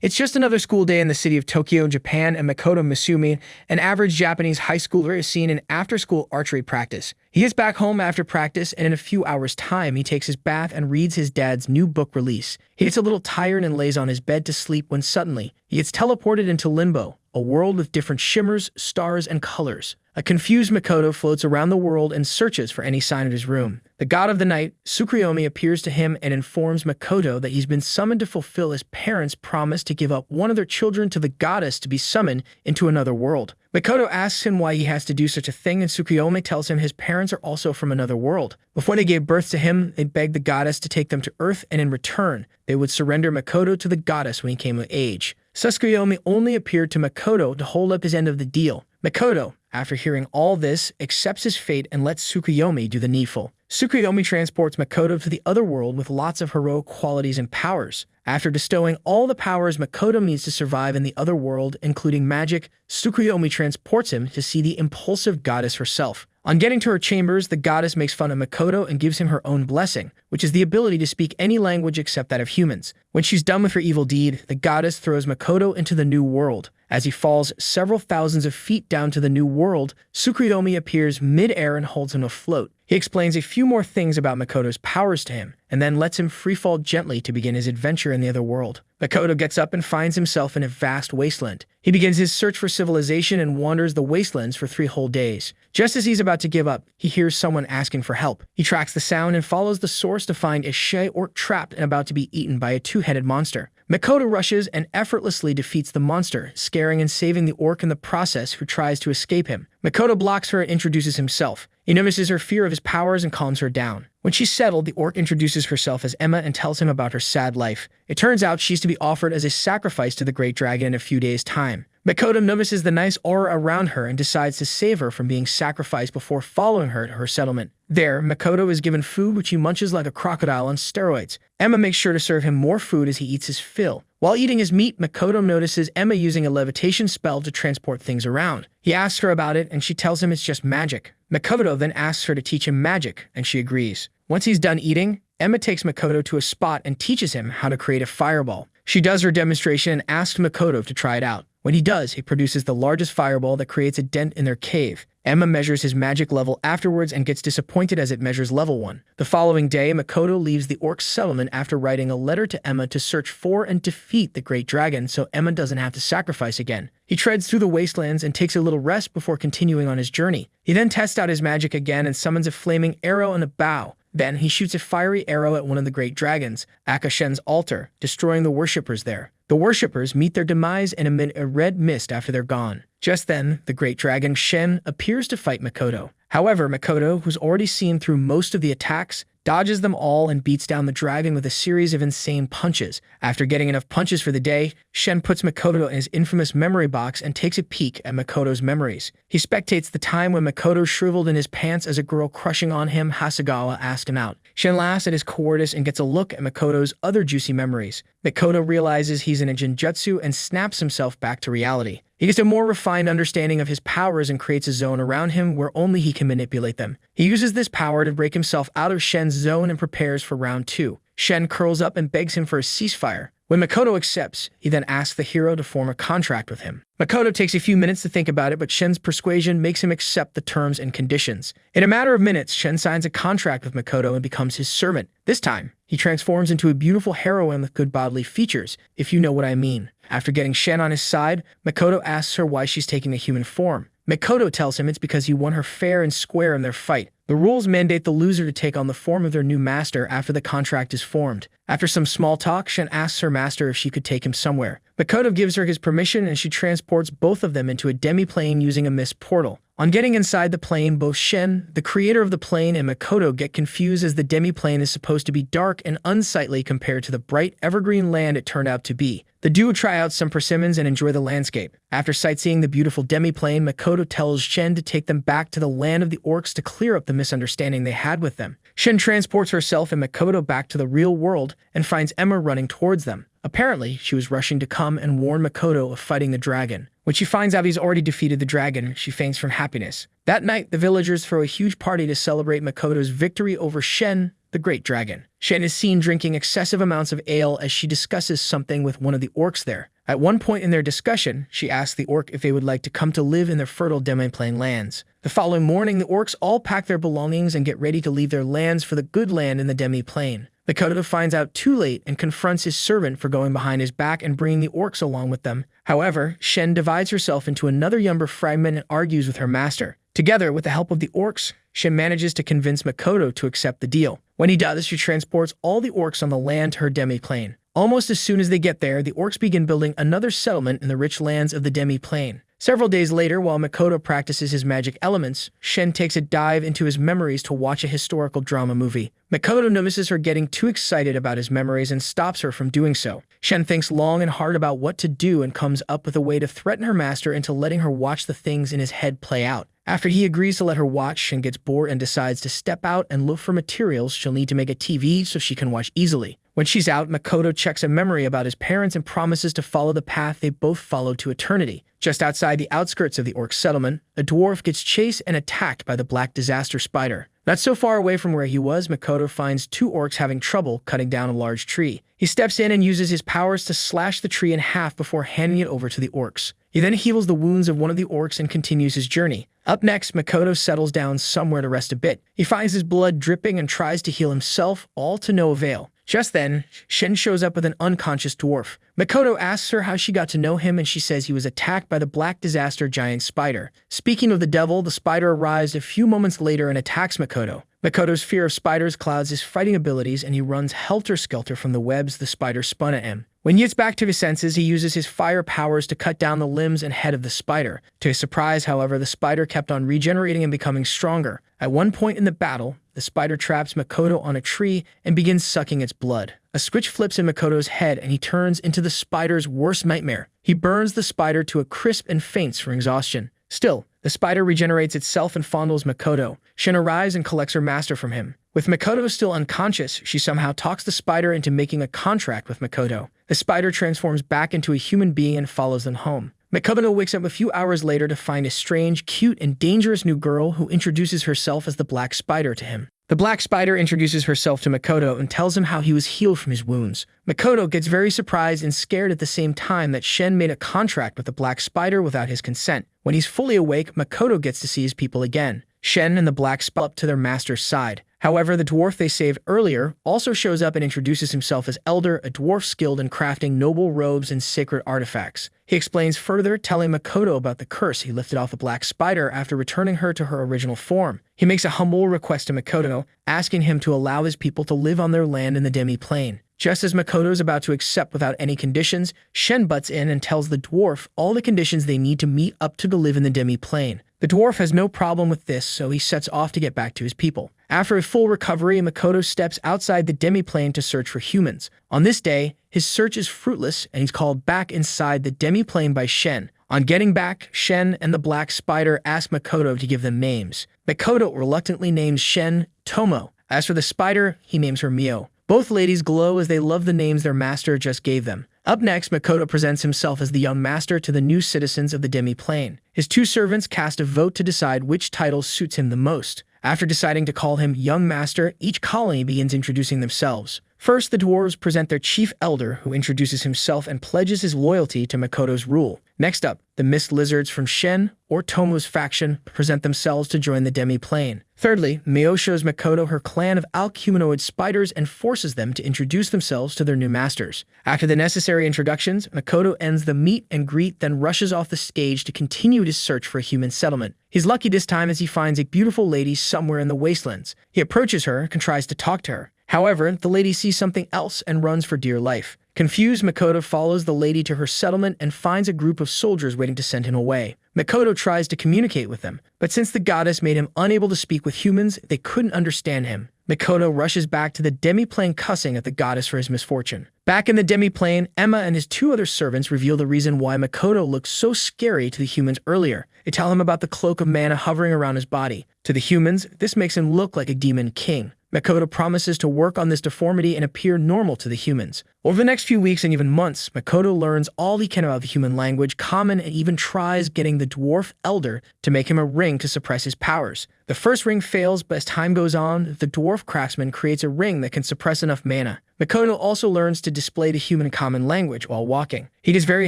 It's just another school day in the city of Tokyo, Japan, and Makoto Misumi, an average Japanese high schooler, is seen in after-school archery practice. He gets back home after practice, and in a few hours' time, he takes his bath and reads his dad's new book release. He gets a little tired and lays on his bed to sleep when suddenly, he gets teleported into limbo, a world with different shimmers, stars, and colors. A confused Makoto floats around the world and searches for any sign of his room. The god of the night, Tsukimichi, appears to him and informs Makoto that he's been summoned to fulfill his parents' promise to give up one of their children to the goddess to be summoned into another world. Makoto asks him why he has to do such a thing, and Tsukimichi tells him his parents are also from another world. Before they gave birth to him, they begged the goddess to take them to Earth, and in return, they would surrender Makoto to the goddess when he came of age. Tsukimichi only appeared to Makoto to hold up his end of the deal. Makoto, after hearing all this, accepts his fate and lets Tsukimichi do the needful. Tsukimichi transports Makoto to the other world with lots of heroic qualities and powers. After bestowing all the powers Makoto needs to survive in the other world, including magic, Tsukimichi transports him to see the impulsive goddess herself. On getting to her chambers, the goddess makes fun of Makoto and gives him her own blessing, which is the ability to speak any language except that of humans. When she's done with her evil deed, the goddess throws Makoto into the new world. As he falls several thousands of feet down to the new world, Tsukimichi appears mid-air and holds him afloat. He explains a few more things about Makoto's powers to him, and then lets him freefall gently to begin his adventure in the other world. Makoto gets up and finds himself in a vast wasteland. He begins his search for civilization and wanders the wastelands for 3 whole days. Just as he's about to give up, he hears someone asking for help. He tracks the sound and follows the source to find a Shei orc trapped and about to be eaten by a 2-headed monster. Makoto rushes and effortlessly defeats the monster, scaring and saving the orc in the process, who tries to escape him. Makoto blocks her and introduces himself. He notices her fear of his powers and calms her down. When she's settled, the orc introduces herself as Emma and tells him about her sad life. It turns out she's to be offered as a sacrifice to the great dragon in a few days' time. Makoto notices the nice aura around her and decides to save her from being sacrificed before following her to her settlement. There, Makoto is given food which he munches like a crocodile on steroids. Emma makes sure to serve him more food as he eats his fill. While eating his meat, Makoto notices Emma using a levitation spell to transport things around. He asks her about it, and she tells him it's just magic. Makoto then asks her to teach him magic, and she agrees. Once he's done eating, Emma takes Makoto to a spot and teaches him how to create a fireball. She does her demonstration and asks Makoto to try it out. When he does, he produces the largest fireball that creates a dent in their cave. Emma measures his magic level afterwards and gets disappointed as it measures level 1. The following day, Makoto leaves the orc settlement after writing a letter to Emma to search for and defeat the great dragon so Emma doesn't have to sacrifice again. He treads through the wastelands and takes a little rest before continuing on his journey. He then tests out his magic again and summons a flaming arrow and a bow. Then he shoots a fiery arrow at one of the great dragons, Akashen's altar, destroying the worshippers there. The worshippers meet their demise and emit a red mist after they're gone. Just then, the great dragon Shen appears to fight Makoto. However, Makoto, who's already seen through most of the attacks, dodges them all and beats down the dragon with a series of insane punches. After getting enough punches for the day, Shen puts Makoto in his infamous memory box and takes a peek at Makoto's memories. He spectates the time when Makoto shriveled in his pants as a girl crushing on him, Hasegawa, asked him out. Shen laughs at his cowardice and gets a look at Makoto's other juicy memories. Makoto realizes he's in a genjutsu and snaps himself back to reality. He gets a more refined understanding of his powers and creates a zone around him where only he can manipulate them. He uses this power to break himself out of Shen's zone and prepares for round 2. Shen curls up and begs him for a ceasefire. When Makoto accepts, he then asks the hero to form a contract with him. Makoto takes a few minutes to think about it, but Shen's persuasion makes him accept the terms and conditions. In a matter of minutes, Shen signs a contract with Makoto and becomes his servant. This time, he transforms into a beautiful heroine with good bodily features, if you know what I mean. After getting Shen on his side, Makoto asks her why she's taking a human form. Makoto tells him it's because he won her fair and square in their fight. The rules mandate the loser to take on the form of their new master after the contract is formed. After some small talk, Shen asks her master if she could take him somewhere. Makoto gives her his permission and she transports both of them into a demi-plane using a mist portal. On getting inside the plane, both Shen, the creator of the plane, and Makoto get confused as the demi-plane is supposed to be dark and unsightly compared to the bright, evergreen land it turned out to be. The duo try out some persimmons and enjoy the landscape. After sightseeing the beautiful demi-plane, Makoto tells Shen to take them back to the land of the orcs to clear up the misunderstanding they had with them. Shen transports herself and Makoto back to the real world and finds Emma running towards them. Apparently, she was rushing to come and warn Makoto of fighting the dragon. When she finds out he's already defeated the dragon, she faints from happiness. That night, the villagers throw a huge party to celebrate Makoto's victory over Shen, the Great Dragon. Shen is seen drinking excessive amounts of ale as she discusses something with one of the orcs there. At one point in their discussion, she asks the orc if they would like to come to live in their fertile demi-plane lands. The following morning, the orcs all pack their belongings and get ready to leave their lands for the good land in the demi-plane. Makoto finds out too late and confronts his servant for going behind his back and bringing the orcs along with them. However, Shen divides herself into another Yumber fragment and argues with her master. Together, with the help of the orcs, Shen manages to convince Makoto to accept the deal. When he does, she transports all the orcs on the land to her demi-plane. Almost as soon as they get there, the orcs begin building another settlement in the rich lands of the demi-plane. Several days later, while Makoto practices his magic elements, Shen takes a dive into his memories to watch a historical drama movie. Makoto notices her getting too excited about his memories and stops her from doing so. Shen thinks long and hard about what to do and comes up with a way to threaten her master into letting her watch the things in his head play out. After he agrees to let her watch, Shen gets bored and decides to step out and look for materials she'll need to make a TV so she can watch easily. When she's out, Makoto checks a memory about his parents and promises to follow the path they both followed to eternity. Just outside the outskirts of the orc settlement, a dwarf gets chased and attacked by the black disaster spider. Not so far away from where he was, Makoto finds two orcs having trouble cutting down a large tree. He steps in and uses his powers to slash the tree in half before handing it over to the orcs. He then heals the wounds of one of the orcs and continues his journey. Up next, Makoto settles down somewhere to rest a bit. He finds his blood dripping and tries to heal himself, all to no avail. Just then, Shen shows up with an unconscious dwarf. Makoto asks her how she got to know him, and she says he was attacked by the black disaster giant spider. Speaking of the devil, the spider arrives a few moments later and attacks Makoto. Makoto's fear of spiders clouds his fighting abilities, and he runs helter-skelter from the webs the spider spun at him. When he gets back to his senses, he uses his fire powers to cut down the limbs and head of the spider. To his surprise, however, the spider kept on regenerating and becoming stronger. At one point in the battle, the spider traps Makoto on a tree and begins sucking its blood. A switch flips in Makoto's head and he turns into the spider's worst nightmare. He burns the spider to a crisp and faints from exhaustion. Still, the spider regenerates itself and fondles Makoto. Shen arrives and collects her master from him. With Makoto still unconscious, she somehow talks the spider into making a contract with Makoto. The spider transforms back into a human being and follows them home. Makoto wakes up a few hours later to find a strange, cute, and dangerous new girl who introduces herself as the Black Spider to him. The Black Spider introduces herself to Makoto and tells him how he was healed from his wounds. Makoto gets very surprised and scared at the same time that Shen made a contract with the Black Spider without his consent. When he's fully awake, Makoto gets to see his people again. Shen and the Black Spider up to their master's side. However, the dwarf they saved earlier also shows up and introduces himself as Elder, a dwarf skilled in crafting noble robes and sacred artifacts. He explains further, telling Makoto about the curse he lifted off the Black Spider after returning her to her original form. He makes a humble request to Makoto, asking him to allow his people to live on their land in the demi-plane. Just as Makoto is about to accept without any conditions, Shen butts in and tells the dwarf all the conditions they need to meet up to live in the demi-plane. The dwarf has no problem with this, so he sets off to get back to his people. After a full recovery, Makoto steps outside the demi-plane to search for humans. On this day, his search is fruitless, and he's called back inside the demi-plane by Shen. On getting back, Shen and the Black Spider ask Makoto to give them names. Makoto reluctantly names Shen Tomo. As for the spider, he names her Mio. Both ladies glow as they love the names their master just gave them. Up next, Makoto presents himself as the young master to the new citizens of the demi-plane. His two servants cast a vote to decide which title suits him the most. After deciding to call him Young Master, each colony begins introducing themselves. First, the dwarves present their chief elder, who introduces himself and pledges his loyalty to Makoto's rule. Next up, the mist lizards from Shen, or Tomo's faction, present themselves to join the demi-plane. Thirdly, Mio shows Makoto her clan of alchuminoid spiders and forces them to introduce themselves to their new masters. After the necessary introductions, Makoto ends the meet and greet, then rushes off the stage to continue his search for a human settlement. He's lucky this time as he finds a beautiful lady somewhere in the wastelands. He approaches her and tries to talk to her. However, the lady sees something else and runs for dear life. Confused, Makoto follows the lady to her settlement and finds a group of soldiers waiting to send him away. Makoto tries to communicate with them, but since the goddess made him unable to speak with humans, they couldn't understand him. Makoto rushes back to the demi-plane cussing at the goddess for his misfortune. Back in the demi-plane, Emma and his two other servants reveal the reason why Makoto looked so scary to the humans earlier. They tell him about the cloak of mana hovering around his body. To the humans, this makes him look like a demon king. Makoto promises to work on this deformity and appear normal to the humans. Over the next few weeks and even months, Makoto learns all he can about the human language, common, and even tries getting the dwarf elder to make him a ring to suppress his powers. The first ring fails, but as time goes on, the dwarf craftsman creates a ring that can suppress enough mana. Makoto also learns to display the human common language while walking. He gets very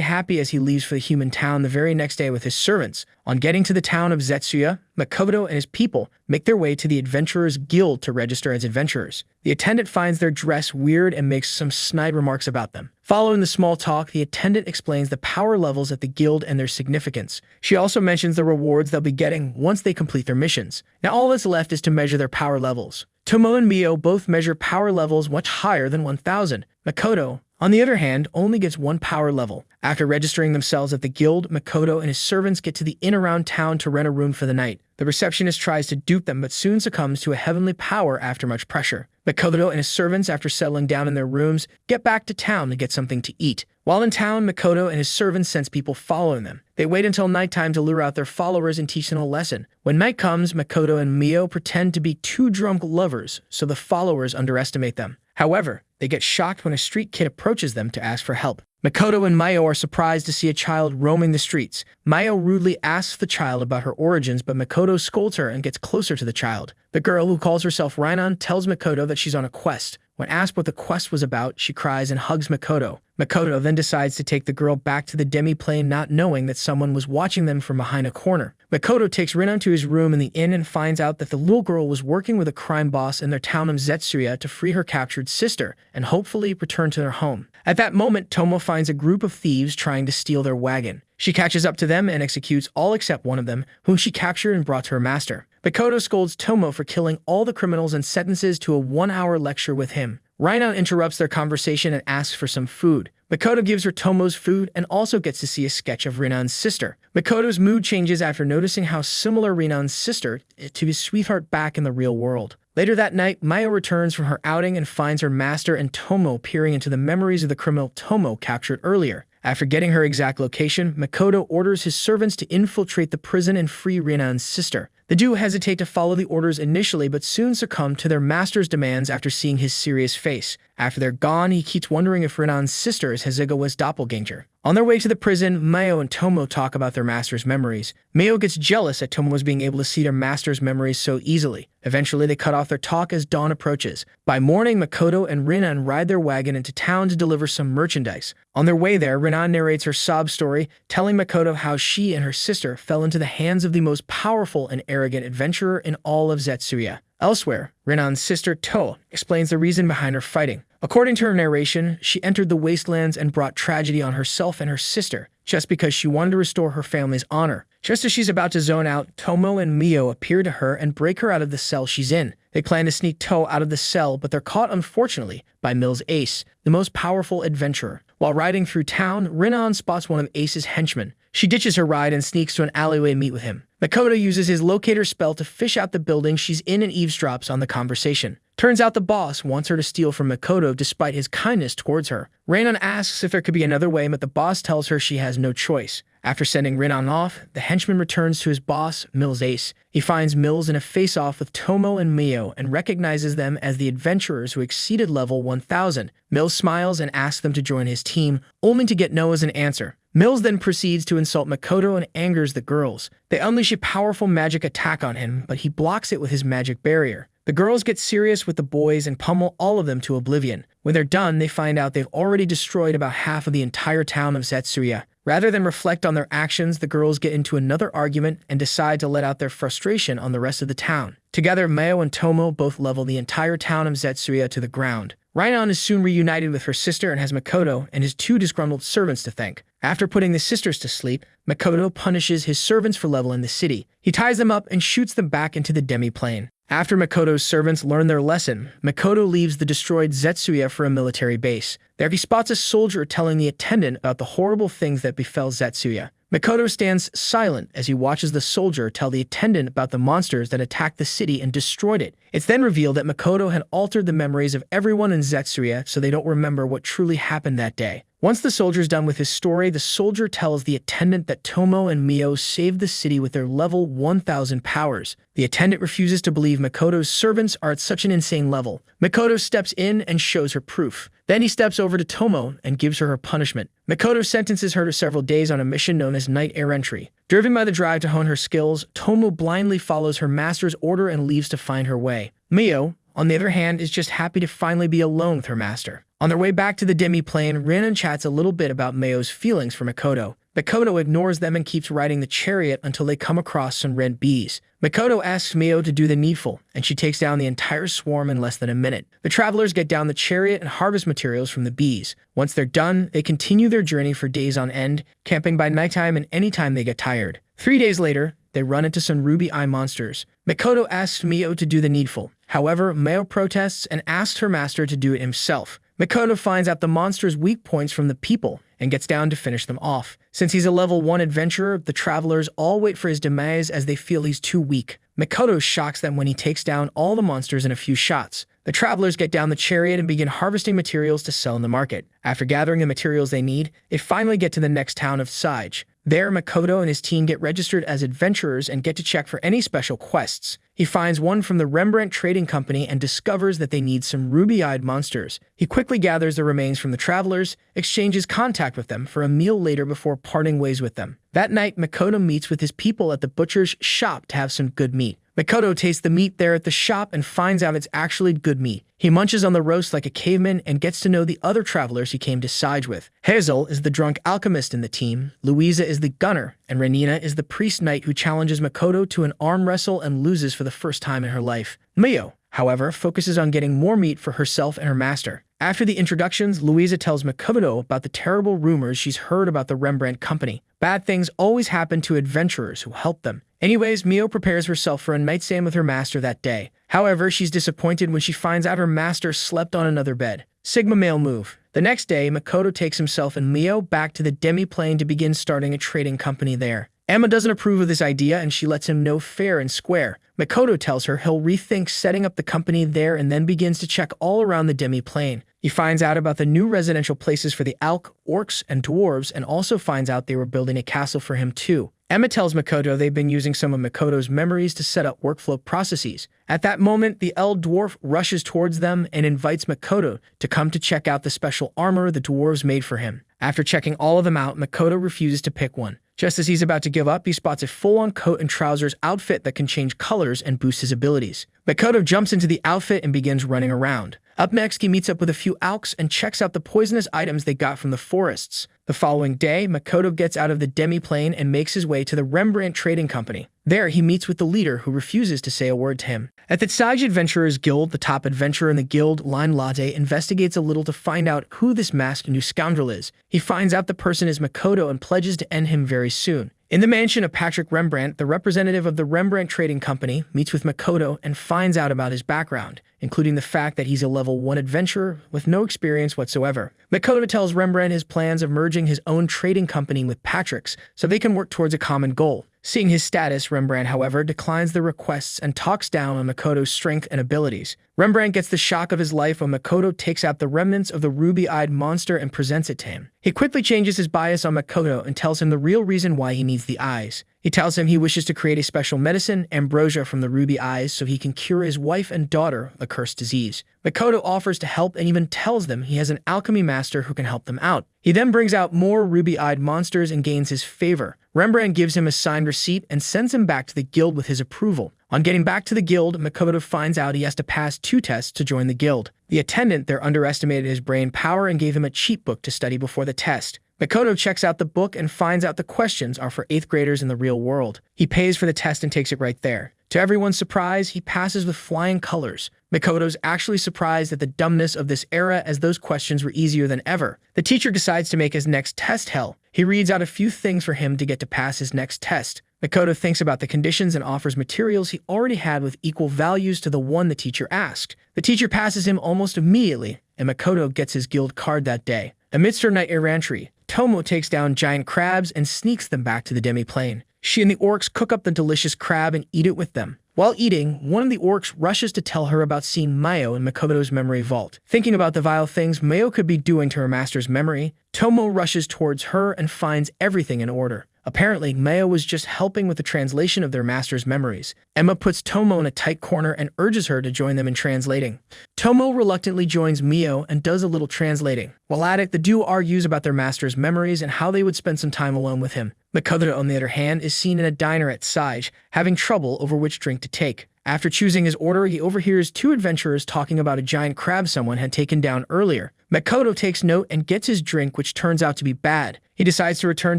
happy as he leaves for the human town the very next day with his servants. On getting to the town of Zetsuya, Makoto and his people make their way to the Adventurers Guild to register as adventurers. The attendant finds their dress weird and makes some snide remarks about them. Following the small talk, the attendant explains the power levels at the guild and their significance. She also mentions the rewards they'll be getting once they complete their missions. Now all that's left is to measure their power levels. Tomo and Mio both measure power levels much higher than 1,000. Makoto, on the other hand, only gets one power level. After registering themselves at the guild, Makoto and his servants get to the inn around town to rent a room for the night. The receptionist tries to dupe them but soon succumbs to a heavenly power after much pressure. Makoto and his servants, after settling down in their rooms, get back to town to get something to eat. While in town, Makoto and his servants sense people following them. They wait until nighttime to lure out their followers and teach them a lesson. When night comes, Makoto and Mio pretend to be two drunk lovers, so the followers underestimate them. However, they get shocked when a street kid approaches them to ask for help. Makoto and Mio are surprised to see a child roaming the streets. Mio rudely asks the child about her origins, but Makoto scolds her and gets closer to the child. The girl, who calls herself Rainan, tells Makoto that she's on a quest. When asked what the quest was about, she cries and hugs Makoto. Makoto then decides to take the girl back to the demi-plane, not knowing that someone was watching them from behind a corner. Makoto takes Rainan to his room in the inn and finds out that the little girl was working with a crime boss in their town of Zetsuya to free her captured sister and hopefully return to their home. At that moment, Tomo finds a group of thieves trying to steal their wagon. She catches up to them and executes all except one of them, whom she captured and brought to her master. Makoto scolds Tomo for killing all the criminals and sentences to a 1-hour lecture with him. Rainan interrupts their conversation and asks for some food. Makoto gives her Tomo's food and also gets to see a sketch of Rinan's sister. Makoto's mood changes after noticing how similar Rinan's sister is to his sweetheart back in the real world. Later that night, Mio returns from her outing and finds her master and Tomo peering into the memories of the criminal Tomo captured earlier. After getting her exact location, Makoto orders his servants to infiltrate the prison and free Rinan's sister. The duo hesitate to follow the orders initially, but soon succumb to their master's demands after seeing his serious face. After they're gone, he keeps wondering if Rinan's sister is Hasegawa's doppelganger. On their way to the prison, Mio and Tomo talk about their master's memories. Mio gets jealous at Tomo was being able to see their master's memories so easily. Eventually, they cut off their talk as dawn approaches. By morning, Makoto and Rinan ride their wagon into town to deliver some merchandise. On their way there, Rinan narrates her sob story, telling Makoto how she and her sister fell into the hands of the most powerful and arrogant adventurer in all of Zetsuya. Elsewhere, Rinan's sister To explains the reason behind her fighting. According to her narration, she entered the wastelands and brought tragedy on herself and her sister, just because she wanted to restore her family's honor. Just as she's about to zone out, Tomo and Mio appear to her and break her out of the cell she's in. They plan to sneak To out of the cell, but they're caught, unfortunately, by Mills Ace, the most powerful adventurer. While riding through town, Rinan spots one of Ace's henchmen. She ditches her ride and sneaks to an alleyway to meet with him. Makoto uses his locator spell to fish out the building she's in and eavesdrops on the conversation. Turns out the boss wants her to steal from Makoto despite his kindness towards her. Rinan asks if there could be another way, but the boss tells her she has no choice. After sending Rinan off, the henchman returns to his boss, Mills Ace. He finds Mills in a face-off with Tomo and Mio and recognizes them as the adventurers who exceeded level 1000. Mills smiles and asks them to join his team, only to get no as an answer. Mills then proceeds to insult Makoto and angers the girls. They unleash a powerful magic attack on him, but he blocks it with his magic barrier. The girls get serious with the boys and pummel all of them to oblivion. When they're done, they find out they've already destroyed about half of the entire town of Zetsuya. Rather than reflect on their actions, the girls get into another argument and decide to let out their frustration on the rest of the town. Together, Mio and Tomo both level the entire town of Zetsuya to the ground. Rainan is soon reunited with her sister and has Makoto and his two disgruntled servants to thank. After putting the sisters to sleep, Makoto punishes his servants for leveling the city. He ties them up and shoots them back into the demi-plane. After Makoto's servants learn their lesson, Makoto leaves the destroyed Zetsuya for a military base. There he spots a soldier telling the attendant about the horrible things that befell Zetsuya. Makoto stands silent as he watches the soldier tell the attendant about the monsters that attacked the city and destroyed it. It's then revealed that Makoto had altered the memories of everyone in Zetsuya so they don't remember what truly happened that day. Once the soldier's done with his story, the soldier tells the attendant that Tomo and Mio saved the city with their level 1000 powers. The attendant refuses to believe Makoto's servants are at such an insane level. Makoto steps in and shows her proof. Then he steps over to Tomo and gives her punishment. Makoto sentences her to several days on a mission known as Night Errantry. Driven by the drive to hone her skills, Tomo blindly follows her master's order and leaves to find her way. Mio, on the other hand, is just happy to finally be alone with her master. On their way back to the demi-plane, Rinan chats a little bit about Mio's feelings for Makoto. Makoto ignores them and keeps riding the chariot until they come across some red bees. Makoto asks Mio to do the needful, and she takes down the entire swarm in less than a minute. The travelers get down the chariot and harvest materials from the bees. Once they're done, they continue their journey for days on end, camping by nighttime and anytime they get tired. 3 days later, they run into some ruby eye monsters. Makoto asks Mio to do the needful. However, Mio protests and asks her master to do it himself. Makoto finds out the monster's weak points from the people and gets down to finish them off. Since he's a level 1 adventurer, the travelers all wait for his demise as they feel he's too weak. Makoto shocks them when he takes down all the monsters in a few shots. The travelers get down the chariot and begin harvesting materials to sell in the market. After gathering the materials they need, they finally get to the next town of Sage. There, Makoto and his team get registered as adventurers and get to check for any special quests. He finds one from the Rembrandt Trading Company and discovers that they need some ruby-eyed monsters. He quickly gathers the remains from the travelers, exchanges contact with them for a meal later before parting ways with them. That night, Makoto meets with his people at the butcher's shop to have some good meat. Makoto tastes the meat there at the shop and finds out it's actually good meat. He munches on the roast like a caveman and gets to know the other travelers he came to Sage with. Hazel is the drunk alchemist in the team, Louisa is the gunner, and Renina is the priest knight who challenges Makoto to an arm wrestle and loses for the first time in her life. Mio, however, focuses on getting more meat for herself and her master. After the introductions, Louisa tells Makoto about the terrible rumors she's heard about the Rembrandt Company. Bad things always happen to adventurers who help them. Anyways, Mio prepares herself for a nightstand with her master that day. However, she's disappointed when she finds out her master slept on another bed. Sigma male move. The next day, Makoto takes himself and Mio back to the demi-plane to begin starting a trading company there. Emma doesn't approve of this idea and she lets him know fair and square. Makoto tells her he'll rethink setting up the company there and then begins to check all around the demi-plane. He finds out about the new residential places for the Alk, Orcs, and Dwarves and also finds out they were building a castle for him too. Emma tells Makoto they've been using some of Makoto's memories to set up workflow processes. At that moment, the Eld Dwarf rushes towards them and invites Makoto to come to check out the special armor the dwarves made for him. After checking all of them out, Makoto refuses to pick one. Just as he's about to give up, he spots a full-on coat and trousers outfit that can change colors and boost his abilities. Makoto jumps into the outfit and begins running around. Up next, he meets up with a few Alks and checks out the poisonous items they got from the forests. The following day, Makoto gets out of the demi-plane and makes his way to the Rembrandt Trading Company. There, he meets with the leader who refuses to say a word to him. At the Sage Adventurers Guild, the top adventurer in the guild, Line Latte, investigates a little to find out who this masked new scoundrel is. He finds out the person is Makoto and pledges to end him very soon. In the mansion of Patrick Rembrandt, the representative of the Rembrandt Trading Company meets with Makoto and finds out about his background, including the fact that he's a level 1 adventurer with no experience whatsoever. Makoto tells Rembrandt his plans of merging his own trading company with Patrick's so they can work towards a common goal. Seeing his status, Rembrandt, however, declines the requests and talks down on Makoto's strength and abilities. Rembrandt gets the shock of his life when Makoto takes out the remnants of the ruby-eyed monster and presents it to him. He quickly changes his bias on Makoto and tells him the real reason why he needs the eyes. He tells him he wishes to create a special medicine, ambrosia from the ruby eyes, so he can cure his wife and daughter of a cursed disease. Makoto offers to help and even tells them he has an alchemy master who can help them out. He then brings out more ruby-eyed monsters and gains his favor. Rembrandt gives him a signed receipt and sends him back to the guild with his approval. On getting back to the guild, Makoto finds out he has to pass 2 tests to join the guild. The attendant there underestimated his brain power and gave him a cheat book to study before the test. Makoto checks out the book and finds out the questions are for 8th graders in the real world. He pays for the test and takes it right there. To everyone's surprise, he passes with flying colors. Makoto's actually surprised at the dumbness of this era as those questions were easier than ever. The teacher decides to make his next test hell. He reads out a few things for him to get to pass his next test. Makoto thinks about the conditions and offers materials he already had with equal values to the one the teacher asked. The teacher passes him almost immediately, and Makoto gets his guild card that day. Amidst her night errantry, Tomo takes down giant crabs and sneaks them back to the demi-plane. She and the orcs cook up the delicious crab and eat it with them. While eating, one of the orcs rushes to tell her about seeing Mayo in Makoto's memory vault. Thinking about the vile things Mayo could be doing to her master's memory, Tomo rushes towards her and finds everything in order. Apparently, Mayo was just helping with the translation of their master's memories. Emma puts Tomo in a tight corner and urges her to join them in translating. Tomo reluctantly joins Mio and does a little translating. While at it, the duo argues about their master's memories and how they would spend some time alone with him. Makoto, on the other hand, is seen in a diner at Sage, having trouble over which drink to take. After choosing his order, he overhears two adventurers talking about a giant crab someone had taken down earlier. Makoto takes note and gets his drink, which turns out to be bad. He decides to return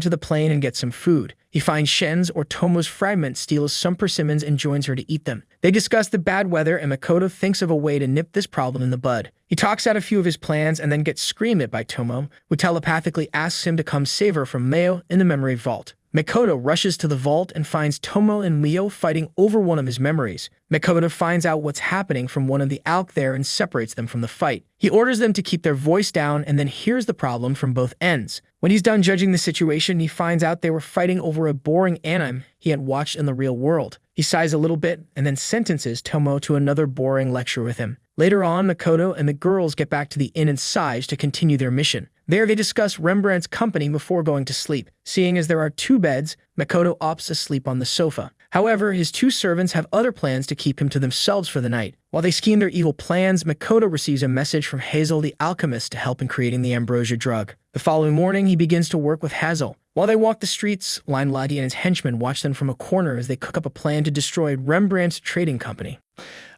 to the plane and get some food. He finds Shen's or Tomo's fragment, steals some persimmons, and joins her to eat them. They discuss the bad weather, and Makoto thinks of a way to nip this problem in the bud. He talks out a few of his plans and then gets screamed at by Tomo, who telepathically asks him to come save her from Mayo in the memory vault. Makoto rushes to the vault and finds Tomo and Mio fighting over one of his memories. Makoto finds out what's happening from one of the Alk there and separates them from the fight. He orders them to keep their voice down and then hears the problem from both ends. When he's done judging the situation, he finds out they were fighting over a boring anime he had watched in the real world. He sighs a little bit and then sentences Tomo to another boring lecture with him. Later on, Makoto and the girls get back to the inn in Sage to continue their mission. There, they discuss Rembrandt's company before going to sleep. Seeing as there are two beds, Makoto opts to sleep on the sofa. However, his two servants have other plans to keep him to themselves for the night. While they scheme their evil plans, Makoto receives a message from Hazel the alchemist to help in creating the ambrosia drug. The following morning, he begins to work with Hazel. While they walk the streets, Ladi and his henchmen watch them from a corner as they cook up a plan to destroy Rembrandt's trading company.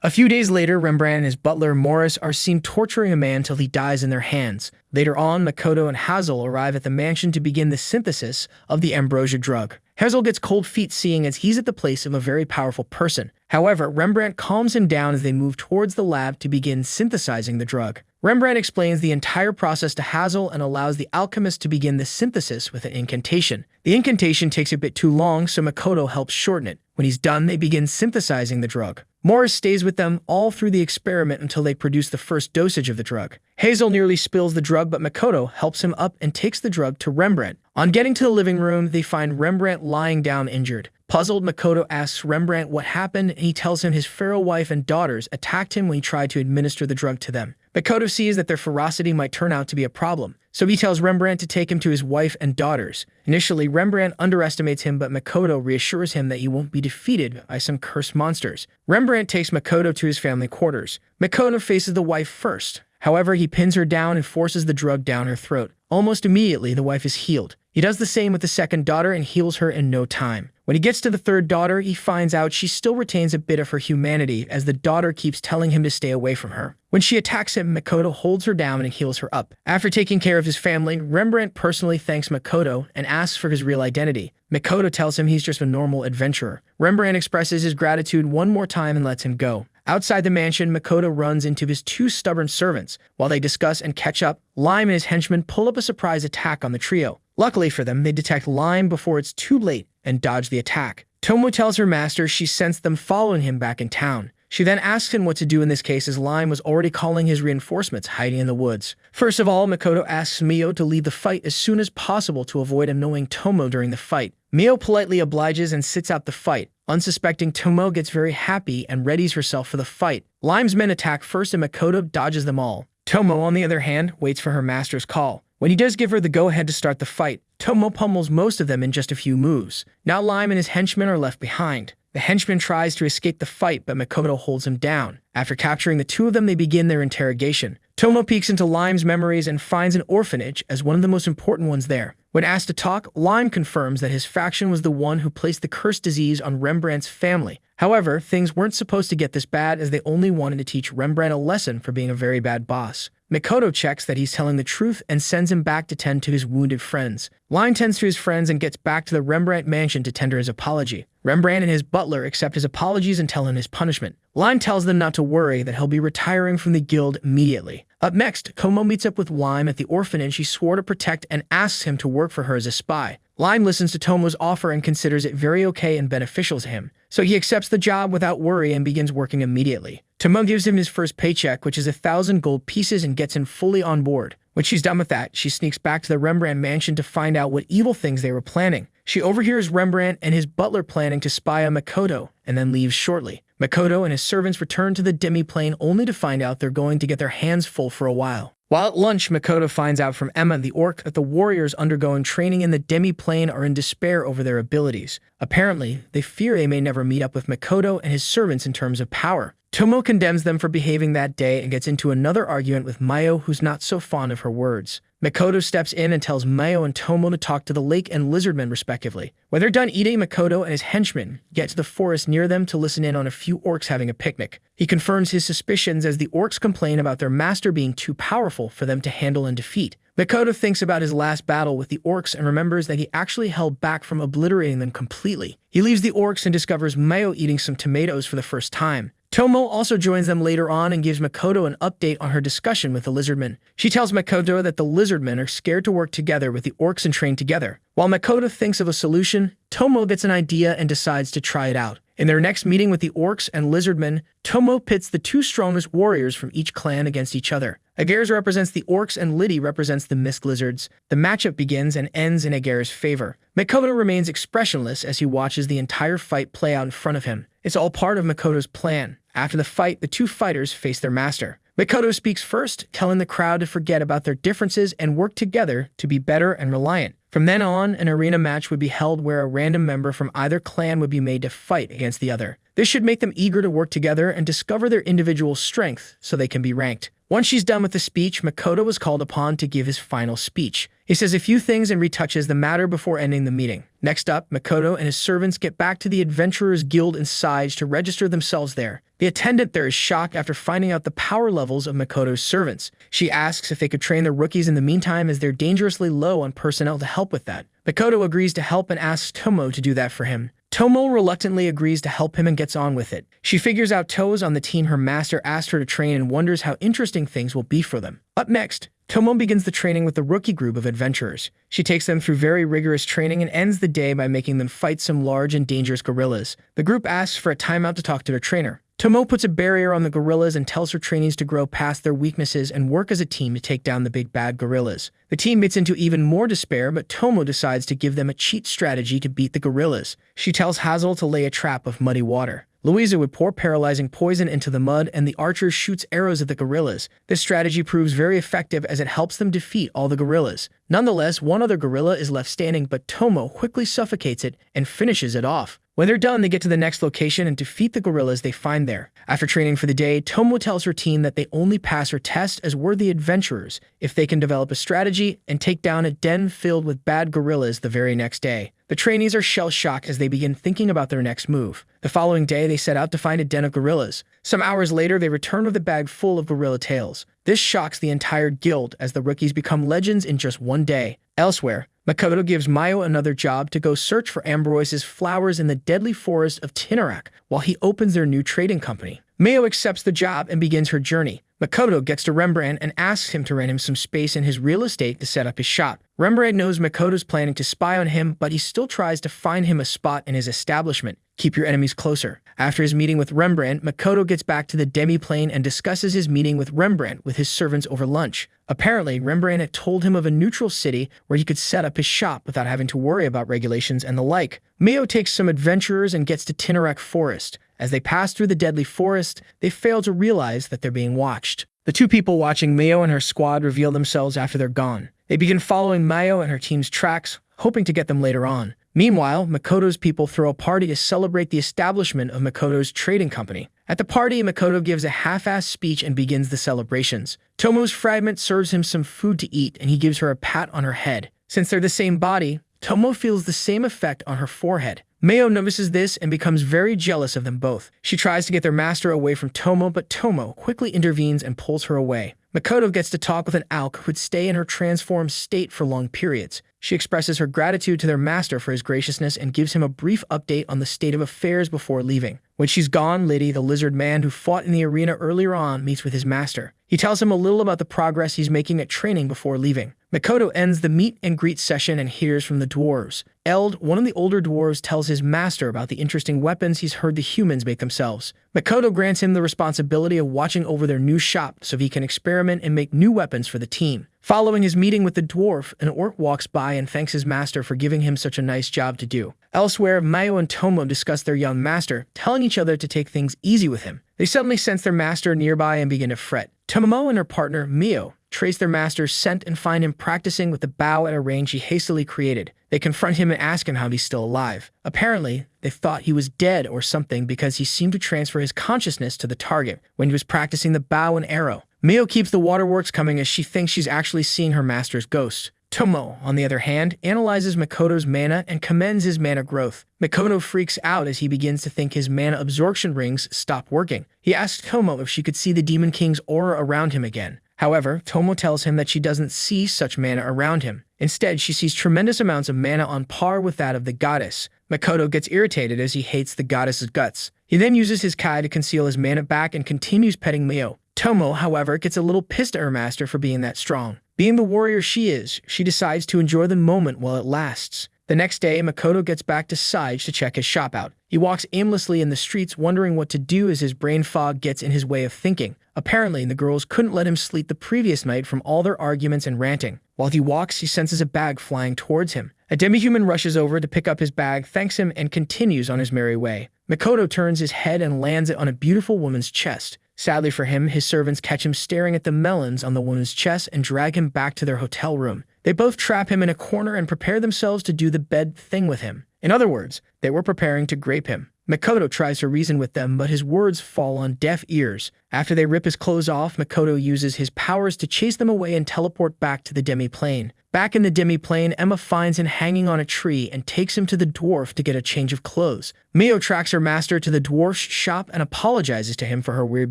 A few days later, Rembrandt and his butler Morris are seen torturing a man till he dies in their hands. Later on, Makoto and Hazel arrive at the mansion to begin the synthesis of the ambrosia drug. Hazel gets cold feet seeing as he's at the place of a very powerful person. However, Rembrandt calms him down as they move towards the lab to begin synthesizing the drug. Rembrandt explains the entire process to Hazel and allows the alchemist to begin the synthesis with an incantation. The incantation takes a bit too long, so Makoto helps shorten it. When he's done, they begin synthesizing the drug. Morris stays with them all through the experiment until they produce the first dosage of the drug. Hazel nearly spills the drug, but Makoto helps him up and takes the drug to Rembrandt. On getting to the living room, they find Rembrandt lying down injured. Puzzled, Makoto asks Rembrandt what happened, and he tells him his feral wife and daughters attacked him when he tried to administer the drug to them. Makoto sees that their ferocity might turn out to be a problem, so he tells Rembrandt to take him to his wife and daughters. Initially, Rembrandt underestimates him, but Makoto reassures him that he won't be defeated by some cursed monsters. Rembrandt takes Makoto to his family quarters. Makoto faces the wife first. However, he pins her down and forces the drug down her throat. Almost immediately, the wife is healed. He does the same with the second daughter and heals her in no time. When he gets to the third daughter, he finds out she still retains a bit of her humanity as the daughter keeps telling him to stay away from her. When she attacks him, Makoto holds her down and heals her up. After taking care of his family, Rembrandt personally thanks Makoto and asks for his real identity. Makoto tells him he's just a normal adventurer. Rembrandt expresses his gratitude one more time and lets him go. Outside the mansion, Makoto runs into his two stubborn servants. While they discuss and catch up, Lime and his henchmen pull up a surprise attack on the trio. Luckily for them, they detect Lime before it's too late and dodge the attack. Tomo tells her master she sensed them following him back in town. She then asks him what to do in this case as Lime was already calling his reinforcements hiding in the woods. First of all, Makoto asks Mio to leave the fight as soon as possible to avoid annoying Tomo during the fight. Mio politely obliges and sits out the fight. Unsuspecting Tomo gets very happy and readies herself for the fight. Lime's men attack first and Makoto dodges them all. Tomo, on the other hand, waits for her master's call. When he does give her the go-ahead to start the fight, Tomo pummels most of them in just a few moves. Now Lime and his henchmen are left behind. The henchman tries to escape the fight, but Makoto holds him down. After capturing the two of them, they begin their interrogation. Tomo peeks into Lime's memories and finds an orphanage as one of the most important ones there. When asked to talk, Lime confirms that his faction was the one who placed the cursed disease on Rembrandt's family. However, things weren't supposed to get this bad as they only wanted to teach Rembrandt a lesson for being a very bad boss. Makoto checks that he's telling the truth and sends him back to tend to his wounded friends. Lime tends to his friends and gets back to the Rembrandt mansion to tender his apology. Rembrandt and his butler accept his apologies and tell him his punishment. Lime tells them not to worry, that he'll be retiring from the guild immediately. Up next, Tomo meets up with Lime at the orphanage he swore to protect and asks him to work for her as a spy. Lime listens to Tomo's offer and considers it very okay and beneficial to him, so he accepts the job without worry and begins working immediately. Tomo gives him his first paycheck, which is 1,000 gold pieces, and gets him fully on board. When she's done with that, she sneaks back to the Rembrandt mansion to find out what evil things they were planning. She overhears Rembrandt and his butler planning to spy on Makoto and then leaves shortly. Makoto and his servants return to the demi-plane only to find out they're going to get their hands full for a while. While at lunch, Makoto finds out from Emma, the orc, that the warriors undergoing training in the demi-plane are in despair over their abilities. Apparently, they fear they may never meet up with Makoto and his servants in terms of power. Tomo condemns them for behaving that day and gets into another argument with Mayo, who's not so fond of her words. Makoto steps in and tells Mayo and Tomo to talk to the lake and lizardmen respectively. When they're done eating, Makoto and his henchmen get to the forest near them to listen in on a few orcs having a picnic. He confirms his suspicions as the orcs complain about their master being too powerful for them to handle and defeat. Makoto thinks about his last battle with the orcs and remembers that he actually held back from obliterating them completely. He leaves the orcs and discovers Mayo eating some tomatoes for the first time. Tomo also joins them later on and gives Makoto an update on her discussion with the lizardmen. She tells Makoto that the lizardmen are scared to work together with the orcs and train together. While Makoto thinks of a solution, Tomo gets an idea and decides to try it out. In their next meeting with the orcs and lizardmen, Tomo pits the two strongest warriors from each clan against each other. Ageres represents the orcs and Liddy represents the mist lizards. The matchup begins and ends in Ageres' favor. Makoto remains expressionless as he watches the entire fight play out in front of him. It's all part of Makoto's plan. After the fight, the two fighters face their master. Makoto speaks first, telling the crowd to forget about their differences and work together to be better and reliant. From then on, an arena match would be held where a random member from either clan would be made to fight against the other. This should make them eager to work together and discover their individual strength so they can be ranked. Once she's done with the speech, Makoto was called upon to give his final speech. He says a few things and retouches the matter before ending the meeting. Next up, Makoto and his servants get back to the Adventurers Guild in Sage to register themselves there. The attendant there is shocked after finding out the power levels of Makoto's servants. She asks if they could train the rookies in the meantime as they're dangerously low on personnel to help with that. Makoto agrees to help and asks Tomo to do that for him. Tomo reluctantly agrees to help him and gets on with it. She figures out To's on the team her master asked her to train and wonders how interesting things will be for them. Up next, Tomo begins the training with the rookie group of adventurers. She takes them through very rigorous training and ends the day by making them fight some large and dangerous gorillas. The group asks for a timeout to talk to their trainer. Tomo puts a barrier on the gorillas and tells her trainees to grow past their weaknesses and work as a team to take down the big bad gorillas. The team gets into even more despair, but Tomo decides to give them a cheat strategy to beat the gorillas. She tells Hazel to lay a trap of muddy water. Louisa would pour paralyzing poison into the mud, and the archer shoots arrows at the gorillas. This strategy proves very effective as it helps them defeat all the gorillas. Nonetheless, one other gorilla is left standing, but Tomo quickly suffocates it and finishes it off. When they're done, they get to the next location and defeat the gorillas they find there. After training for the day, Tomo tells her team that they only pass her test as worthy adventurers if they can develop a strategy and take down a den filled with bad gorillas the very next day. The trainees are shell-shocked as they begin thinking about their next move. The following day, they set out to find a den of gorillas. Some hours later, they return with a bag full of gorilla tails. This shocks the entire guild as the rookies become legends in just one day. Elsewhere, Makoto gives Mayo another job to go search for Ambroise's flowers in the deadly forest of Tinarak while he opens their new trading company. Mayo accepts the job and begins her journey. Makoto gets to Rembrandt and asks him to rent him some space in his real estate to set up his shop. Rembrandt knows Makoto's planning to spy on him, but he still tries to find him a spot in his establishment. Keep your enemies closer. After his meeting with Rembrandt, Makoto gets back to the demi-plane and discusses his meeting with Rembrandt with his servants over lunch. Apparently, Rembrandt had told him of a neutral city where he could set up his shop without having to worry about regulations and the like. Mayo takes some adventurers and gets to Tinarak Forest. As they pass through the deadly forest, they fail to realize that they're being watched. The two people watching Mayo and her squad reveal themselves after they're gone. They begin following Mayo and her team's tracks, hoping to get them later on. Meanwhile, Makoto's people throw a party to celebrate the establishment of Makoto's trading company. At the party, Makoto gives a half-assed speech and begins the celebrations. Tomo's fragment serves him some food to eat, and he gives her a pat on her head. Since they're the same body, Tomo feels the same effect on her forehead. Mayo notices this and becomes very jealous of them both. She tries to get their master away from Tomo, but Tomo quickly intervenes and pulls her away. Makoto gets to talk with an Alk who would stay in her transformed state for long periods. She expresses her gratitude to their master for his graciousness and gives him a brief update on the state of affairs before leaving. When she's gone, Liddy, the lizard man who fought in the arena earlier on, meets with his master. He tells him a little about the progress he's making at training before leaving. Makoto ends the meet and greet session and hears from the dwarves. Eld, one of the older dwarves, tells his master about the interesting weapons he's heard the humans make themselves. Makoto grants him the responsibility of watching over their new shop so he can experiment and make new weapons for the team. Following his meeting with the dwarf, an orc walks by and thanks his master for giving him such a nice job to do. Elsewhere, Mayo and Tomo discuss their young master, telling each other to take things easy with him. They suddenly sense their master nearby and begin to fret. Tomo and her partner, Mio, trace their master's scent and find him practicing with the bow at a range he hastily created. They confront him and ask him how he's still alive. Apparently, they thought he was dead or something because he seemed to transfer his consciousness to the target when he was practicing the bow and arrow. Mio keeps the waterworks coming as she thinks she's actually seeing her master's ghost. Tomo, on the other hand, analyzes Makoto's mana and commends his mana growth. Makoto freaks out as he begins to think his mana absorption rings stopped working. He asks Tomo if she could see the Demon King's aura around him again. However, Tomo tells him that she doesn't see such mana around him. Instead, she sees tremendous amounts of mana on par with that of the goddess. Makoto gets irritated as he hates the goddess's guts. He then uses his Kai to conceal his mana back and continues petting Mio. Tomo, however, gets a little pissed at her master for being that strong. Being the warrior she is, she decides to enjoy the moment while it lasts. The next day, Makoto gets back to Sage to check his shop out. He walks aimlessly in the streets wondering what to do as his brain fog gets in his way of thinking. Apparently, the girls couldn't let him sleep the previous night from all their arguments and ranting. While he walks, he senses a bag flying towards him. A demi-human rushes over to pick up his bag, thanks him, and continues on his merry way. Makoto turns his head and lands it on a beautiful woman's chest. Sadly for him, his servants catch him staring at the melons on the woman's chest and drag him back to their hotel room. They both trap him in a corner and prepare themselves to do the bed thing with him. In other words, they were preparing to grape him. Makoto tries to reason with them, but his words fall on deaf ears. After they rip his clothes off, Makoto uses his powers to chase them away and teleport back to the demi-plane. Back in the demi-plane, Emma finds him hanging on a tree and takes him to the dwarf to get a change of clothes. Mio tracks her master to the dwarf's shop and apologizes to him for her weird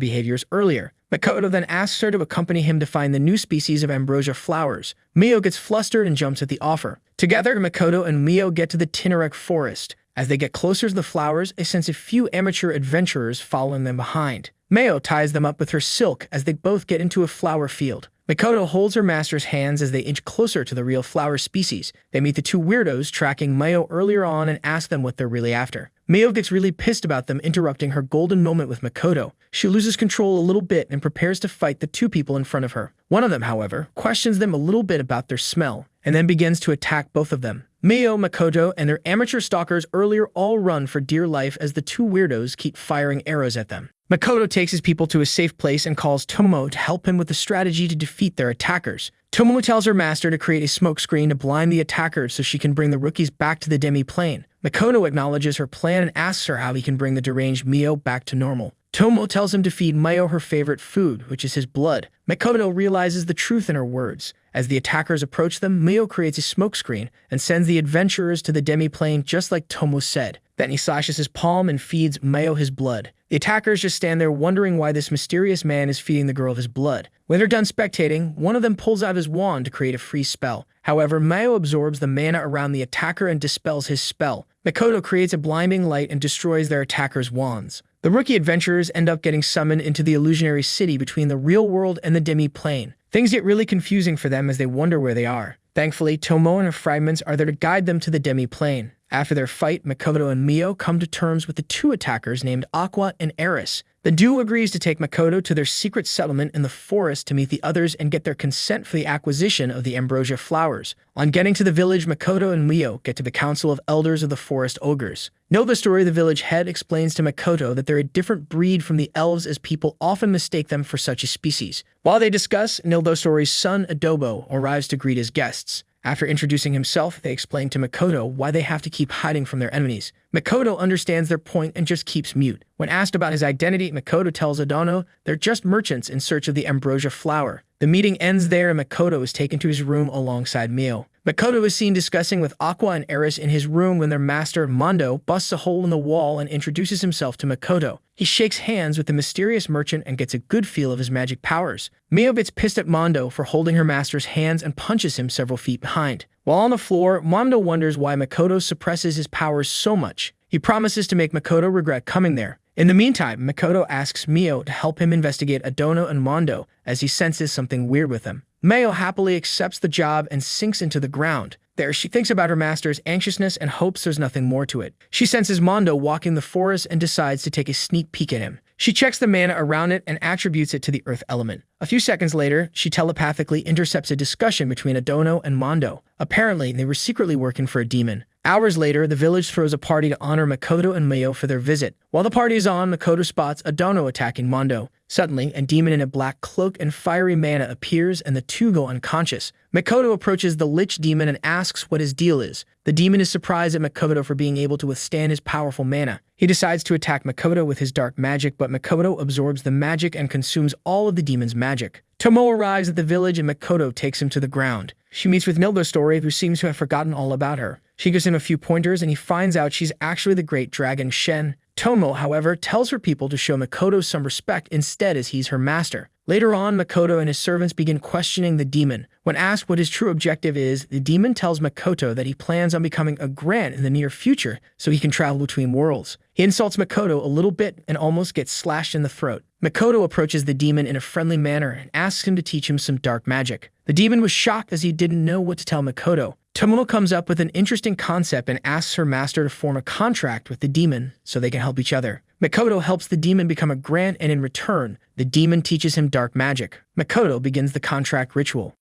behaviors earlier. Makoto then asks her to accompany him to find the new species of ambrosia flowers. Mio gets flustered and jumps at the offer. Together, Makoto and Mio get to the Tinarek forest. As they get closer to the flowers, they sense a few amateur adventurers following them behind. Mio ties them up with her silk as they both get into a flower field. Makoto holds her master's hands as they inch closer to the real flower species. They meet the two weirdos tracking Mio earlier on and ask them what they're really after. Mio gets really pissed about them interrupting her golden moment with Makoto. She loses control a little bit and prepares to fight the two people in front of her. One of them, however, questions them a little bit about their smell, and then begins to attack both of them. Mio, Makoto, and their amateur stalkers earlier all run for dear life as the two weirdos keep firing arrows at them. Makoto takes his people to a safe place and calls Tomo to help him with a strategy to defeat their attackers. Tomo tells her master to create a smokescreen to blind the attackers so she can bring the rookies back to the demi-plane. Makoto acknowledges her plan and asks her how he can bring the deranged Mio back to normal. Tomo tells him to feed Mio her favorite food, which is his blood. Makoto realizes the truth in her words. As the attackers approach them, Mio creates a smokescreen and sends the adventurers to the demi-plane just like Tomo said. Then he slashes his palm and feeds Mio his blood. The attackers just stand there wondering why this mysterious man is feeding the girl his blood. When they're done spectating, one of them pulls out his wand to create a free spell. However, Mio absorbs the mana around the attacker and dispels his spell. Makoto creates a blinding light and destroys their attackers' wands. The rookie adventurers end up getting summoned into the illusionary city between the real world and the demi-plane. Things get really confusing for them as they wonder where they are. Thankfully, Tomo and her fragments are there to guide them to the demi-plane. After their fight, Makoto and Mio come to terms with the two attackers named Aqua and Eris. The duo agrees to take Makoto to their secret settlement in the forest to meet the others and get their consent for the acquisition of the ambrosia flowers. On getting to the village, Makoto and Mio get to the Council of Elders of the Forest Ogres. Know the story, the village head explains to Makoto that they're a different breed from the elves as people often mistake them for such a species. While they discuss, Nildostori's son Adobo arrives to greet his guests. After introducing himself, they explain to Makoto why they have to keep hiding from their enemies. Makoto understands their point and just keeps mute. When asked about his identity, Makoto tells Adono they're just merchants in search of the ambrosia flower. The meeting ends there and Makoto is taken to his room alongside Mio. Makoto is seen discussing with Aqua and Eris in his room when their master, Mondo, busts a hole in the wall and introduces himself to Makoto. He shakes hands with the mysterious merchant and gets a good feel of his magic powers. Mio gets pissed at Mondo for holding her master's hands and punches him several feet behind. While on the floor, Mondo wonders why Makoto suppresses his powers so much. He promises to make Makoto regret coming there. In the meantime, Makoto asks Mio to help him investigate Adono and Mondo as he senses something weird with them. Mayo happily accepts the job and sinks into the ground. There, she thinks about her master's anxiousness and hopes there's nothing more to it. She senses Mondo walking the forest and decides to take a sneak peek at him. She checks the mana around it and attributes it to the earth element. A few seconds later, she telepathically intercepts a discussion between Adono and Mondo. Apparently, they were secretly working for a demon. Hours later, the village throws a party to honor Makoto and Mayo for their visit. While the party is on, Makoto spots Adono attacking Mondo. Suddenly, a demon in a black cloak and fiery mana appears and the two go unconscious. Makoto approaches the Lich demon and asks what his deal is. The demon is surprised at Makoto for being able to withstand his powerful mana. He decides to attack Makoto with his dark magic, but Makoto absorbs the magic and consumes all of the demon's magic. Tomo arrives at the village and Makoto takes him to the ground. She meets with Nildo Story, who seems to have forgotten all about her. She gives him a few pointers and he finds out she's actually the great dragon Shen. Tomo, however, tells her people to show Makoto some respect instead, as he's her master. Later on, Makoto and his servants begin questioning the demon. When asked what his true objective is, the demon tells Makoto that he plans on becoming a Grant in the near future so he can travel between worlds. He insults Makoto a little bit and almost gets slashed in the throat. Makoto approaches the demon in a friendly manner and asks him to teach him some dark magic. The demon was shocked as he didn't know what to tell Makoto. Tomo comes up with an interesting concept and asks her master to form a contract with the demon so they can help each other. Makoto helps the demon become a Grant, and in return, the demon teaches him dark magic. Makoto begins the contract ritual.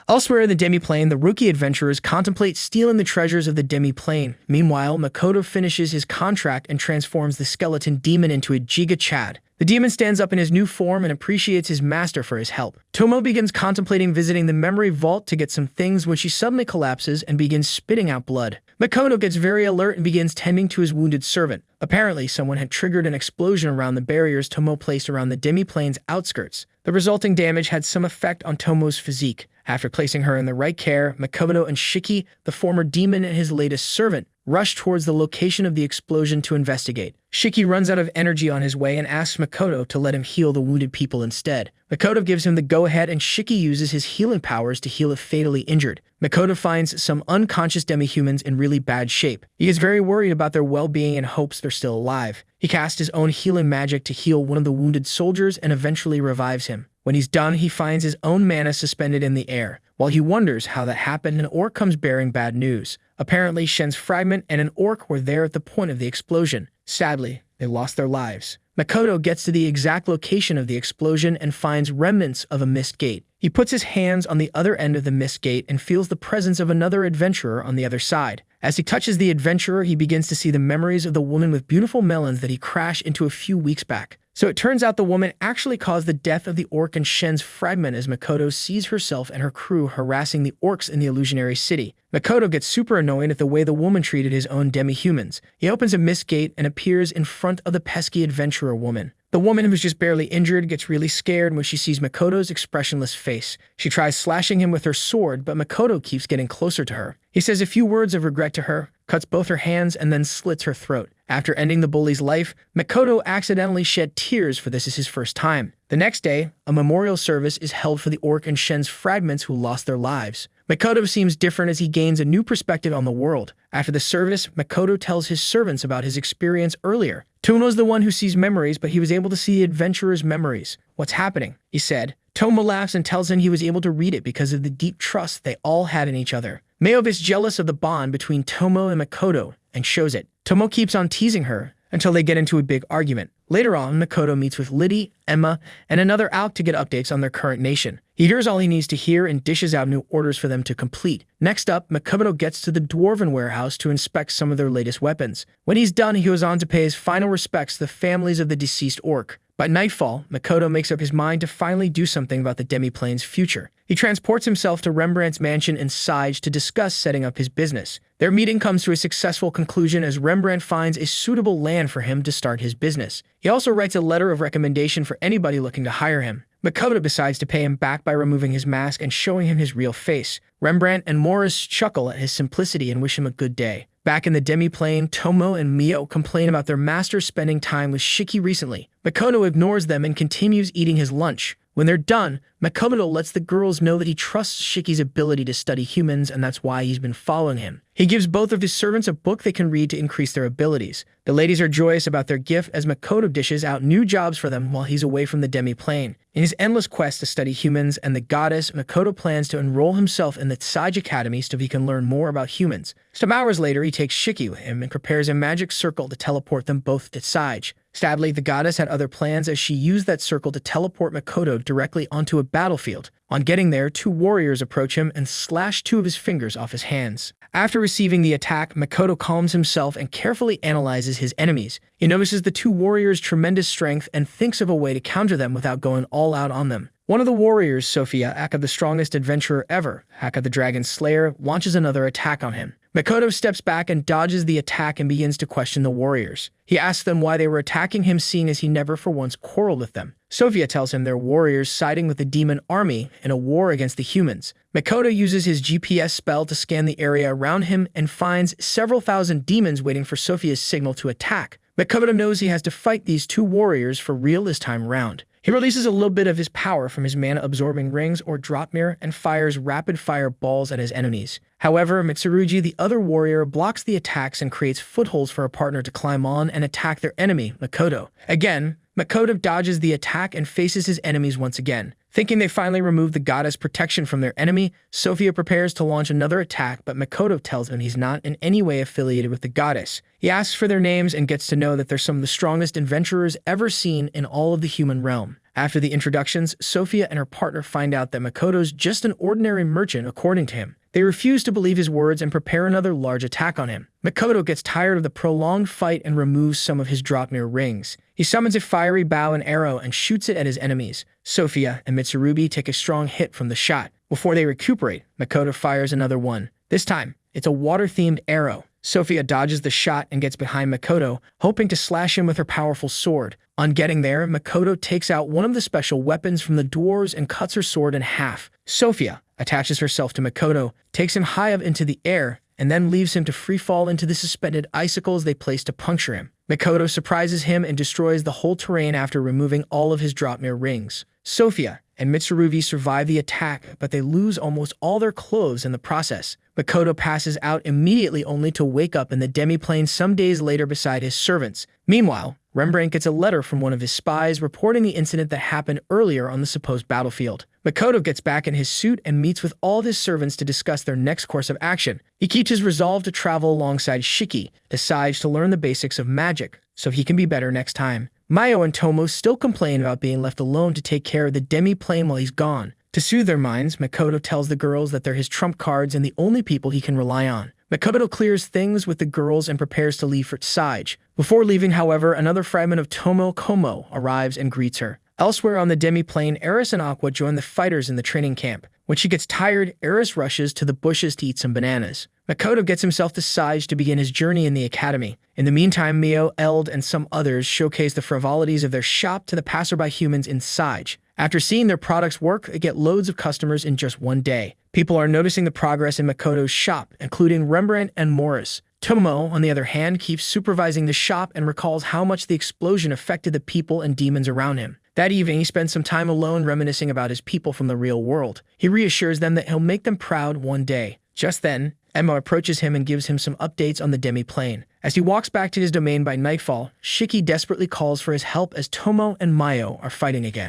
Elsewhere in the Demi-Plane, the rookie adventurers contemplate stealing the treasures of the Demi-Plane. Meanwhile, Makoto finishes his contract and transforms the skeleton demon into a Giga Chad. The demon stands up in his new form and appreciates his master for his help. Tomo begins contemplating visiting the memory vault to get some things when she suddenly collapses and begins spitting out blood. Makoto gets very alert and begins tending to his wounded servant. Apparently, someone had triggered an explosion around the barriers Tomo placed around the Demi-Plane's outskirts. The resulting damage had some effect on Tomo's physique. After placing her in the right care, Makoto and Shiki, the former demon and his latest servant, rush towards the location of the explosion to investigate. Shiki runs out of energy on his way and asks Makoto to let him heal the wounded people instead. Makoto gives him the go-ahead and Shiki uses his healing powers to heal the fatally injured. Makoto finds some unconscious demi-humans in really bad shape. He is very worried about their well-being and hopes they're still alive. He casts his own healing magic to heal one of the wounded soldiers and eventually revives him. When he's done, he finds his own mana suspended in the air. While he wonders how that happened, an orc comes bearing bad news. Apparently, Shen's fragment and an orc were there at the point of the explosion. Sadly, they lost their lives. Makoto gets to the exact location of the explosion and finds remnants of a mist gate. He puts his hands on the other end of the mist gate and feels the presence of another adventurer on the other side. As he touches the adventurer, he begins to see the memories of the woman with beautiful melons that he crashed into a few weeks back. So it turns out the woman actually caused the death of the orc and Shen's fragment, as Makoto sees herself and her crew harassing the orcs in the illusionary city. Makoto gets super annoyed at the way the woman treated his own demi-humans. He opens a mist gate and appears in front of the pesky adventurer woman. The woman, who's just barely injured, gets really scared when she sees Makoto's expressionless face. She tries slashing him with her sword, but Makoto keeps getting closer to her. He says a few words of regret to her, cuts both her hands, and then slits her throat. After ending the bully's life, Makoto accidentally shed tears, for this is his first time. The next day, a memorial service is held for the orc and Shen's fragments who lost their lives. Makoto seems different as he gains a new perspective on the world. After the service, Makoto tells his servants about his experience earlier. Tomo's the one who sees memories, but he was able to see the adventurer's memories. "What's happening?" he said. Tomo laughs and tells him he was able to read it because of the deep trust they all had in each other. Mayo is jealous of the bond between Tomo and Makoto and shows it. Tomo keeps on teasing her until they get into a big argument. Later on, Makoto meets with Liddy, Emma, and another Alk to get updates on their current nation. He hears all he needs to hear and dishes out new orders for them to complete. Next up, Makoto gets to the Dwarven warehouse to inspect some of their latest weapons. When he's done, he goes on to pay his final respects to the families of the deceased orc. By nightfall, Makoto makes up his mind to finally do something about the Demi-Plane's future. He transports himself to Rembrandt's mansion in Sige to discuss setting up his business. Their meeting comes to a successful conclusion as Rembrandt finds a suitable land for him to start his business. He also writes a letter of recommendation for anybody looking to hire him. Makoto decides to pay him back by removing his mask and showing him his real face. Rembrandt and Morris chuckle at his simplicity and wish him a good day. Back in the Demi-Plane, Tomo and Mio complain about their master spending time with Shiki recently. Makoto ignores them and continues eating his lunch. When they're done, Makoto lets the girls know that he trusts Shiki's ability to study humans and that's why he's been following him. He gives both of his servants a book they can read to increase their abilities. The ladies are joyous about their gift as Makoto dishes out new jobs for them while he's away from the demi-plane. In his endless quest to study humans and the goddess, Makoto plans to enroll himself in the Tsage Academy so he can learn more about humans. Some hours later, he takes Shiki with him and prepares a magic circle to teleport them both to Tsage. Sadly, the goddess had other plans as she used that circle to teleport Makoto directly onto a battlefield. On getting there, two warriors approach him and slash two of his fingers off his hands. After receiving the attack, Makoto calms himself and carefully analyzes his enemies. He notices the two warriors' tremendous strength and thinks of a way to counter them without going all out on them. One of the warriors, Sophia, Aka the strongest adventurer ever, Aka the Dragon Slayer, launches another attack on him. Makoto steps back and dodges the attack and begins to question the warriors. He asks them why they were attacking him, seeing as he never for once quarreled with them. Sophia tells him they're warriors siding with the demon army in a war against the humans. Makoto uses his GPS spell to scan the area around him and finds several thousand demons waiting for Sophia's signal to attack. Makoto knows he has to fight these two warriors for real this time round. He releases a little bit of his power from his mana-absorbing rings or drop mirror and fires rapid-fire balls at his enemies. However, Mitsurugi, the other warrior, blocks the attacks and creates footholds for a partner to climb on and attack their enemy, Makoto. Again, Makoto dodges the attack and faces his enemies once again. Thinking they finally removed the goddess' protection from their enemy, Sophia prepares to launch another attack, but Makoto tells him he's not in any way affiliated with the goddess. He asks for their names and gets to know that they're some of the strongest adventurers ever seen in all of the human realm. After the introductions, Sophia and her partner find out that Makoto's just an ordinary merchant according to him. They refuse to believe his words and prepare another large attack on him. Makoto gets tired of the prolonged fight and removes some of his drop mirror rings. He summons a fiery bow and arrow and shoots it at his enemies. Sophia and Mitsurugi take a strong hit from the shot. Before they recuperate, Makoto fires another one. This time, it's a water-themed arrow. Sophia dodges the shot and gets behind Makoto, hoping to slash him with her powerful sword. On getting there, Makoto takes out one of the special weapons from the dwarves and cuts her sword in half. Sophia attaches herself to Makoto, takes him high up into the air, and then leaves him to free fall into the suspended icicles they place to puncture him. Makoto surprises him and destroys the whole terrain after removing all of his drop mirror rings. Sophia and Mitsurugi survive the attack, but they lose almost all their clothes in the process. Makoto passes out immediately only to wake up in the demi-plane some days later beside his servants. Meanwhile, Rembrandt gets a letter from one of his spies reporting the incident that happened earlier on the supposed battlefield. Makoto gets back in his suit and meets with all of his servants to discuss their next course of action. He keeps his resolve to travel alongside Shiki, decides to learn the basics of magic so he can be better next time. Mayo and Tomo still complain about being left alone to take care of the demi-plane while he's gone. To soothe their minds, Makoto tells the girls that they're his trump cards and the only people he can rely on. Makoto clears things with the girls and prepares to leave for Tsage. Before leaving, however, another fragment of Tomo Komo arrives and greets her. Elsewhere on the demi-plane, Eris and Aqua join the fighters in the training camp. When she gets tired, Eris rushes to the bushes to eat some bananas. Makoto gets himself to Tsage to begin his journey in the academy. In the meantime, Mio, Eld, and some others showcase the frivolities of their shop to the passerby humans in Tsage. After seeing their products work, they get loads of customers in just one day. People are noticing the progress in Makoto's shop, including Rembrandt and Morris. Tomo, on the other hand, keeps supervising the shop and recalls how much the explosion affected the people and demons around him. That evening, he spends some time alone reminiscing about his people from the real world. He reassures them that he'll make them proud one day. Just then, Emma approaches him and gives him some updates on the demi-plane. As he walks back to his domain by nightfall, Shiki desperately calls for his help as Tomo and Mayo are fighting again.